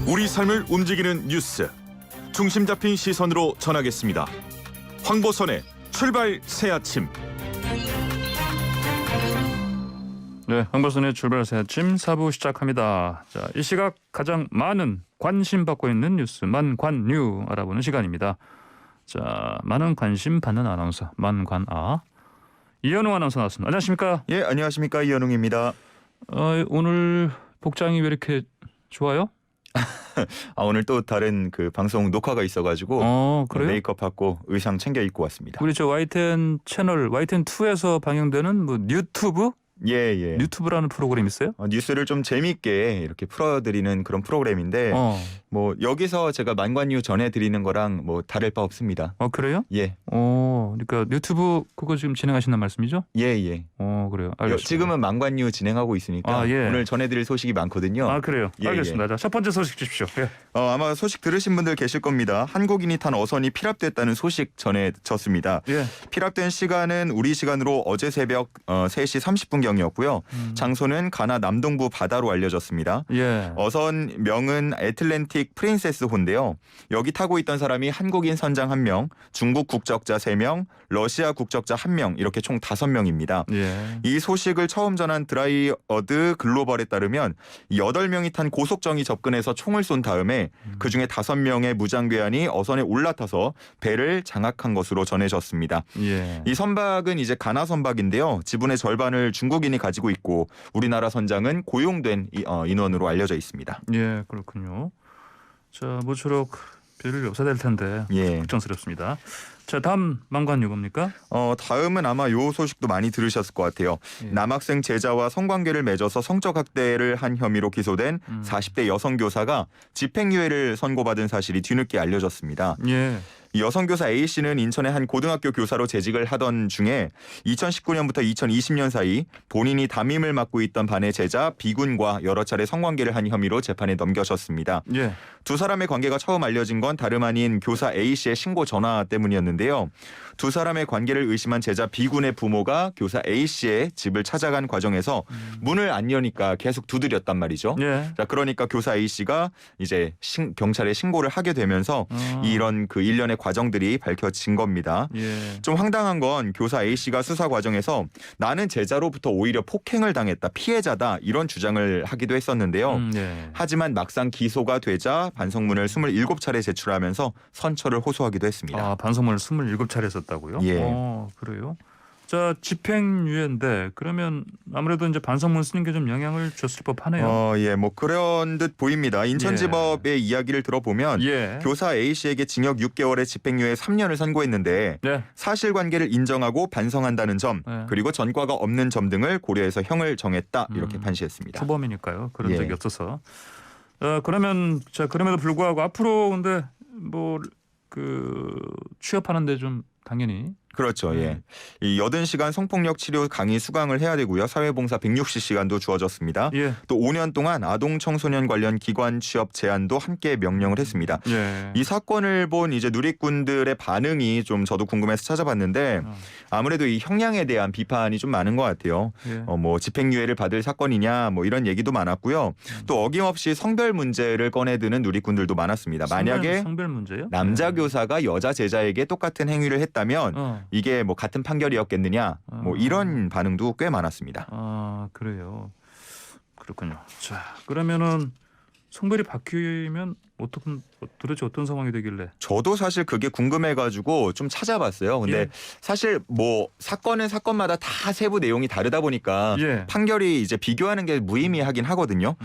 우리 삶을 움직이는 뉴스, 중심 잡힌 시선으로 전하겠습니다. 황보선의 출발 새아침. 네, 황보선의 출발 새아침 4부 시작합니다. 자, 이 시각 가장 많은 관심 받고 있는 뉴스 만관뉴 알아보는 시간입니다. 자, 많은 관심 받는 아나운서 만관아 이현웅 아나운서 나왔습니다. 안녕하십니까? 예, 안녕하십니까, 이현웅입니다. 오늘 복장이 왜 이렇게 좋아요? 오늘 또 다른 그 방송 녹화가 있어가지고 그래요? 메이크업하고 의상 챙겨 입고 왔습니다. 우리 저 YTN 채널 YTN2에서 방영되는 뭐 유튜브? 예. 유튜브라는 프로그램 있어요? 뉴스를 좀 재미있게 이렇게 풀어드리는 그런 프로그램인데 뭐 여기서 제가 만관뉴 전해드리는 거랑 뭐 다를 바 없습니다. 그래요? 예. 그러니까 유튜브 그거 지금 진행하신단 말씀이죠? 예. 그래요. 알겠습니다. 지금은 만관뉴 진행하고 있으니까 예. 오늘 전해드릴 소식이 많거든요. 그래요. 예, 알겠습니다. 자, 첫 번째 소식 주십시오. 예. 아마 소식 들으신 분들 계실 겁니다. 한국인이 탄 어선이 피랍됐다는 소식 전해졌습니다. 예. 피랍된 시간은 우리 시간으로 어제 새벽 3시 30분경이었고요. 장소는 가나 남동부 바다로 알려졌습니다. 예. 어선 명은 애틀랜틱 프린세스 호인데요. 여기 타고 있던 사람이 한국인 선장 1명, 중국 국적자 3명, 러시아 국적자 1명 이렇게 총 5명입니다. 예. 이 소식을 처음 전한 드라이어드 글로벌에 따르면 8명이 탄 고속정이 접근해서 총을 쏜 다음에 그중에 5명의 무장괴한이 어선에 올라타서 배를 장악한 것으로 전해졌습니다. 예. 이 선박은 이제 가나 선박인데요. 지분의 절반을 중국인이 가지고 있고 우리나라 선장은 고용된 인원으로 알려져 있습니다. 예, 그렇군요. 자, 모쪼록 별일 없어야 될 텐데 예. 걱정스럽습니다. 자, 다음 만관뉴 뭡니까? 다음은 아마 요 소식도 많이 들으셨을 것 같아요. 예. 남학생 제자와 성관계를 맺어서 성적 학대를 한 혐의로 기소된 40대 여성 교사가 집행유예를 선고받은 사실이 뒤늦게 알려졌습니다. 예. 이 여성교사 A씨는 인천의 한 고등학교 교사로 재직을 하던 중에 2019년부터 2020년 사이 본인이 담임을 맡고 있던 반의 제자 B군과 여러 차례 성관계를 한 혐의로 재판에 넘겨졌습니다. 예. 두 사람의 관계가 처음 알려진 건 다름 아닌 교사 A씨의 신고 전화 때문이었는데요. 두 사람의 관계를 의심한 제자 B군의 부모가 교사 A씨의 집을 찾아간 과정에서 문을 안 여니까 계속 두드렸단 말이죠. 예. 자, 그러니까 교사 A씨가 이제 경찰에 신고를 하게 되면서 이런 그 일련의 과정들이 밝혀진 겁니다. 예. 좀 황당한 건 교사 A씨가 수사 과정에서 나는 제자로부터 오히려 폭행을 당했다, 피해자다 이런 주장을 하기도 했었는데요. 예. 하지만 막상 기소가 되자 반성문을 27차례 제출하면서 선처를 호소하기도 했습니다. 반성문을 27차례 썼다고요? 예. 그래요? 자, 집행유예인데 그러면 아무래도 이제 반성문 쓰는 게 좀 영향을 줬을 법하네요. 예, 뭐 그런 듯 보입니다. 인천지법의 이야기를 들어보면 예. 교사 A씨에게 징역 6개월에 집행유예 3년을 선고했는데 네. 사실관계를 인정하고 반성한다는 점 네. 그리고 전과가 없는 점 등을 고려해서 형을 정했다 이렇게 판시했습니다. 초범이니까요. 그런 예. 적이 없어서. 그러면 자, 그럼에도 불구하고 앞으로 근데 뭐 취업하는데 좀 당연히 그렇죠. 예. 이 80시간 성폭력 치료 강의 수강을 해야 되고요. 사회봉사 160시간도 주어졌습니다. 예. 또 5년 동안 아동 청소년 관련 기관 취업 제한도 함께 명령을 했습니다. 예. 이 사건을 본 이제 누리꾼들의 반응이 좀 저도 궁금해서 찾아봤는데 아무래도 이 형량에 대한 비판이 좀 많은 것 같아요. 예. 뭐 집행유예를 받을 사건이냐 뭐 이런 얘기도 많았고요. 또 어김없이 성별 문제를 꺼내드는 누리꾼들도 많았습니다. 만약에 성별 문제요? 남자 교사가 여자 제자에게 똑같은 행위를 했다면 이게 뭐 같은 판결이었겠느냐 뭐 이런 반응도 꽤 많았습니다. 그래요. 그렇군요. 자, 그러면은 성별이 바뀌면 도대체 어떤 상황이 되길래? 저도 사실 그게 궁금해가지고 좀 찾아봤어요. 근데 예. 사실 뭐 사건은 사건마다 다 세부 내용이 다르다 보니까 예. 판결이 이제 비교하는 게 무의미하긴 하거든요.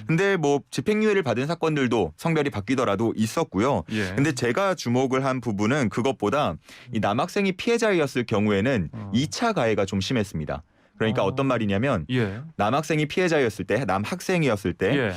근데 뭐 집행유예를 받은 사건들도 성별이 바뀌더라도 있었고요. 예. 근데 제가 주목을 한 부분은 그것보다 이 남학생이 피해자였을 경우에는 2차 가해가 좀 심했습니다. 그러니까 어떤 말이냐면 예. 남학생이 피해자였을 때, 남학생이었을 때 예.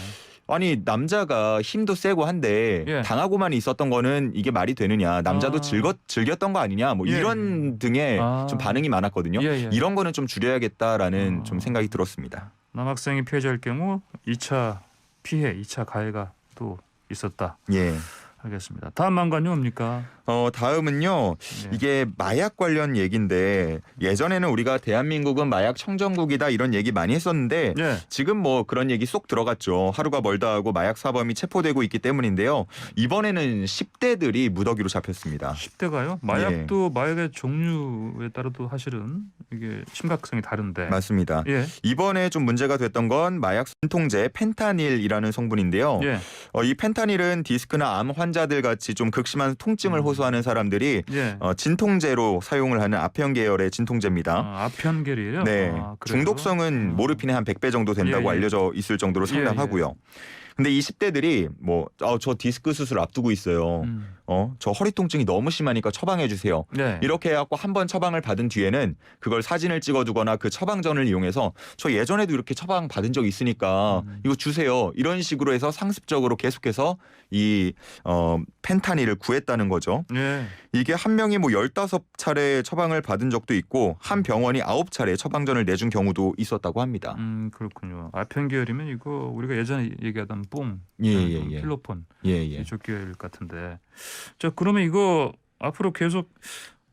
아니 남자가 힘도 세고 한데 예. 당하고만 있었던 거는 이게 말이 되느냐, 남자도 즐겼던 거 아니냐 뭐 예. 이런 등의 좀 반응이 많았거든요. 예. 이런 거는 좀 줄여야겠다라는 좀 생각이 들었습니다. 남학생이 피해자일 경우 2차 피해, 2차 가해가 또 있었다. 예. 알겠습니다. 다음 만관이 뭡니까? 다음은요. 네. 이게 마약 관련 얘기인데 예전에는 우리가 대한민국은 마약 청정국이다 이런 얘기 많이 했었는데 예. 지금 뭐 그런 얘기 쏙 들어갔죠. 하루가 멀다 하고 마약 사범이 체포되고 있기 때문인데요. 이번에는 10대들이 무더기로 잡혔습니다. 10대가요? 마약도 마약의 종류에 따라도 사실은 이게 심각성이 다른데. 맞습니다. 예. 이번에 좀 문제가 됐던 건 마약 진통제 펜타닐이라는 성분인데요. 예. 이 펜타닐은 디스크나 암 환자들 같이 좀 극심한 통증을 호소하는 사람들이 예. 진통제로 사용을 하는 아편 계열의 진통제입니다. 아편계리예요? 네, 그래요? 중독성은 모르핀의 한 100배 정도 된다고 예, 예. 알려져 있을 정도로 상당하고요. 근데 이 10대들이 저 디스크 수술 앞두고 있어요. 저 허리 통증이 너무 심하니까 처방해 주세요. 네. 이렇게 해갖고 한 번 처방을 받은 뒤에는 그걸 사진을 찍어두거나 그 처방전을 이용해서 저 예전에도 이렇게 처방 받은 적 있으니까 이거 주세요. 이런 식으로 해서 상습적으로 계속해서 이 펜타닐을 구했다는 거죠. 예. 이게 한 명이 15차례 처방을 받은 적도 있고 한 병원이 9차례 처방전을 내준 경우도 있었다고 합니다. 그렇군요. 아편계열이면 이거 우리가 예전에 얘기하던 뽕, 예. 필로폰 예. 이쪽 계열 같은데. 자, 그러면 이거 앞으로 계속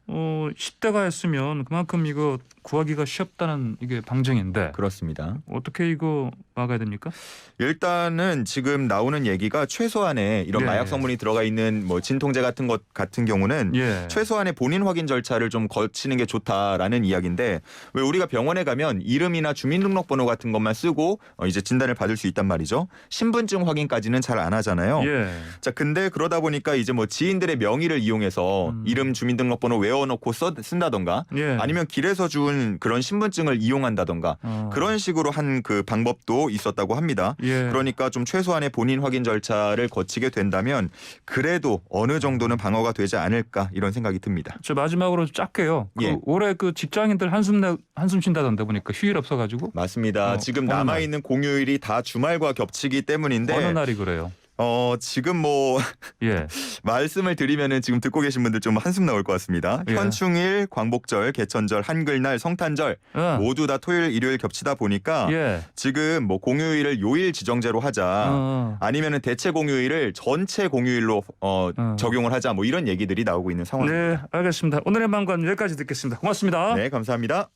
10대가 했으면 그만큼 이거 구하기가 쉽다는 이게 방증인데 그렇습니다. 어떻게 이거 막아야 됩니까? 일단은 지금 나오는 얘기가 최소한의 이런 예. 마약 성분이 들어가 있는 진통제 같은 것 같은 경우는 예. 최소한의 본인 확인 절차를 좀 거치는 게 좋다라는 이야기인데 왜 우리가 병원에 가면 이름이나 주민등록번호 같은 것만 쓰고 이제 진단을 받을 수 있단 말이죠. 신분증 확인까지는 잘 안 하잖아요. 예. 자, 근데 그러다 보니까 이제 지인들의 명의를 이용해서 이름, 주민등록번호 외워놓고 쓴다던가 예. 아니면 길에서 준 그런 신분증을 이용한다던가 그런 식으로 한 그 방법도 있었다고 합니다. 예. 그러니까 좀 최소한의 본인 확인 절차를 거치게 된다면 그래도 어느 정도는 방어가 되지 않을까 이런 생각이 듭니다. 저 마지막으로 짧게요. 예. 올해 그 직장인들 한숨 쉰다던데 보니까 휴일 없어가지고 맞습니다. 지금 어느 남아있는 공휴일이 다 주말과 겹치기 때문인데 어느 날이 그래요? 지금 예. 말씀을 드리면은 지금 듣고 계신 분들 좀 한숨 나올 것 같습니다. 예. 현충일, 광복절, 개천절, 한글날, 성탄절 모두 다 토요일, 일요일 겹치다 보니까 예. 지금 공휴일을 요일 지정제로 하자 아니면은 대체 공휴일을 전체 공휴일로 적용을 하자 이런 얘기들이 나오고 있는 상황입니다. 네, 알겠습니다. 오늘의 방관 여기까지 듣겠습니다. 고맙습니다. 네, 감사합니다.